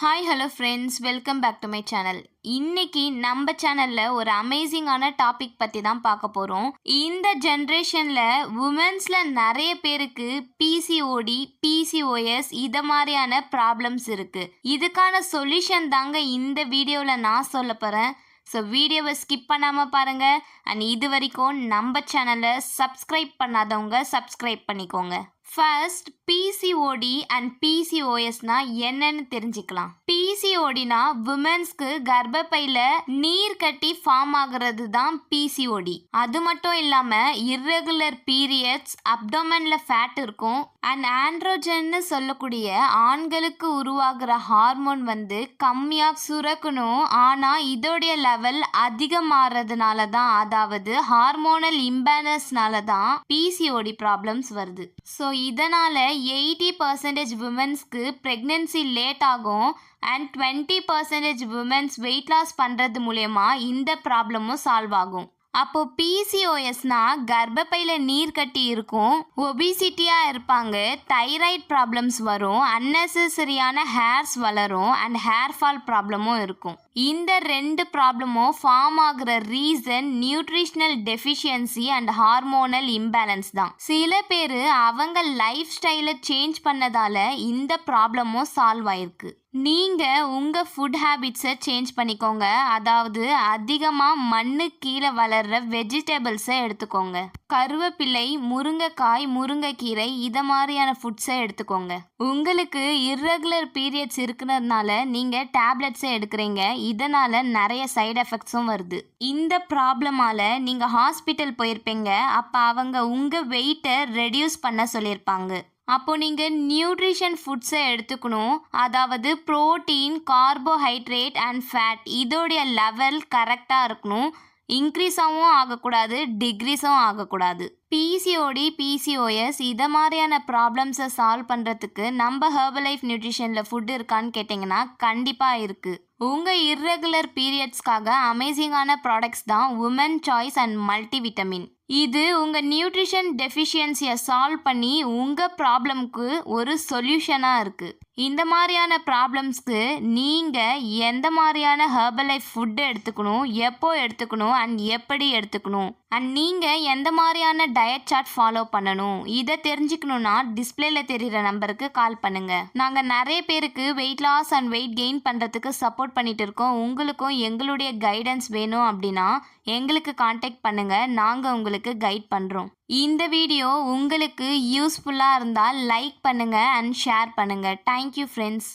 Hi hello friends, welcome back to my channel. இன்னைக்கு நம்ம சேனல்ல ஒரு அமேசிங்கான டாபிக் பற்றி தான் பார்க்க போகிறோம். இந்த ஜென்ரேஷனில் உமன்ஸில் நிறைய பேருக்கு பிசிஓடி, பிசிஓஎஸ் இதை மாதிரியான ப்ராப்ளம்ஸ் இருக்குது. இதுக்கான சொல்யூஷன் தாங்க இந்த வீடியோவில் நான் சொல்ல போகிறேன். ஸோ வீடியோவை ஸ்கிப் பண்ணாமல் பாருங்கள். அண்ட் இது வரைக்கும் நம்ம சேனலை சப்ஸ்கிரைப் பண்ணாதவங்க சப்ஸ்கிரைப் பண்ணிக்கோங்க. ஃபர்ஸ்ட், பிசிஓடி அண்ட் பிசிஓஎஸ்னா என்னன்னு தெரிஞ்சுக்கலாம். பிசிஓடினா உமன்ஸ்க்கு கர்ப்பப்பையில நீர் கட்டி ஃபார்ம் ஆகுறது தான் பிசிஓடி. அது மட்டும் இல்லாம இர்ரெகுலர் பீரியட்ஸ், அப்டோமன்ல ஃபேட் இருக்கும். அண்ட் ஆண்ட்ரோஜன்னு சொல்லக்கூடிய ஆண்களுக்கு உருவாகிற ஹார்மோன் கம்மியா சுரக்கணும். ஆனா இதோடைய லெவல் அதிகமாறதுனால தான், அதாவது ஹார்மோனல் இம்பேலன்ஸ்னால தான் பிசிஓடி ப்ராப்ளம்ஸ் வருது. ஸோ இதனால் 80% உமன்ஸ்க்கு ப்ரெக்னென்சி லேட் ஆகும். அண்ட் 20% உமன்ஸ் வெயிட் லாஸ் பண்ணுறது மூலயமா இந்த ப்ராப்ளமும் சால்வ் ஆகும். அப்போ பிசிஓஎஸ்னா கர்ப்பப்பையில் நீர் கட்டி இருக்கும், ஒபிசிட்டியாக இருப்பாங்க, தைராய்டு ப்ராப்ளம்ஸ் வரும், அன்னெசரியான ஹேர்ஸ் வளரும், அண்ட் ஹேர் ஃபால் ப்ராப்ளமும் இருக்கும். இந்த ரெண்டு ப்ராப்ளமும் ஃபார்ம் ஆகுற reason nutritional deficiency and hormonal imbalance தான். சில பேர் அவங்க லைஃப் ஸ்டைலை சேஞ்ச் பண்ணதால இந்த ப்ராப்ளமும் சால்வ் ஆயிருக்கு. நீங்கள் உங்கள் ஃபுட் ஹேபிட்ஸை சேஞ்ச் பண்ணிக்கோங்க. அதாவது அதிகமாக மண்ணு கீழே வளர்கிற வெஜிடபிள்ஸை எடுத்துக்கோங்க. கருவேப்பிலை, முருங்கைக்காய், முருங்கைக்கீரை இதை மாதிரியான ஃபுட்ஸை எடுத்துக்கோங்க. உங்களுக்கு இர்ரெகுலர் பீரியட்ஸ் இருக்கிறதுனால நீங்கள் டேப்லெட்ஸை எடுக்கிறீங்க. இதனால் நிறைய சைடு எஃபெக்ட்ஸும் வருது. இந்த ப்ராப்ளமால் நீங்கள் ஹாஸ்பிட்டல் போயிருப்பீங்க. அப்போ அவங்க உங்கள் வெயிட்டை ரெடியூஸ் பண்ண சொல்லியிருப்பாங்க. அப்போ நீங்கள் நியூட்ரிஷன் ஃபுட்ஸை எடுத்துக்கணும். அதாவது ப்ரோட்டீன், கார்போஹைட்ரேட் அண்ட் ஃபேட் இதோடைய லெவல் கரெக்டாக இருக்கணும். இன்க்ரீஸாகவும் ஆகக்கூடாது, டிக்ரீஸும் ஆகக்கூடாது. பிசிஓடி, பிசிஓஎஸ் இதை மாதிரியான ப்ராப்ளம்ஸை சால்வ் பண்ணுறதுக்கு நம்ம ஹெர்பலைஃப் நியூட்ரிஷனில் ஃபுட் இருக்கான்னு கேட்டிங்கன்னா கண்டிப்பாக இருக்குது. உங்கள் இர்ரெகுலர் பீரியட்ஸ்க்காக அமேசிங்கான ப்ராடக்ட்ஸ் தான் உமன் சாய்ஸ் அண்ட் மல்டிவிட்டமின். இது உங்கள் நியூட்ரிஷன் டெஃபிஷியன்சியை சால்வ் பண்ணி உங்கள் ப்ராப்ளம்க்கு ஒரு சொல்யூஷனாக இருக்குது. இந்த மாதிரியான ப்ராப்ளம்ஸ்க்கு நீங்கள் எந்த மாதிரியான ஹெர்பலைஃப் ஃபுட்டு எடுத்துக்கணும், எப்போ எடுத்துக்கணும் அண்ட் எப்படி எடுத்துக்கணும், அண்ட் நீங்கள் எந்த மாதிரியான டயட் சார்ட் ஃபாலோ பண்ணணும், இதை தெரிஞ்சுக்கணுன்னா டிஸ்பிளேல தெரிகிற நம்பருக்கு கால் பண்ணுங்கள். நாங்கள் நிறைய பேருக்கு weight loss and weight gain பண்ணுறதுக்கு சப்போர்ட் பண்ணிட்டு இருக்கோம். உங்களுக்கும் எங்களுடைய கைடன்ஸ் வேணும் அப்படின்னா எங்களுக்கு காண்டாக்ட் பண்ணுங்கள். நாங்கள் உங்களுக்கு கைட் பண்ணுறோம். இந்த வீடியோ உங்களுக்கு யூஸ்ஃபுல்லாக இருந்தால் லைக் பண்ணுங்கள் அண்ட் ஷேர் பண்ணுங்கள். Thank you friends.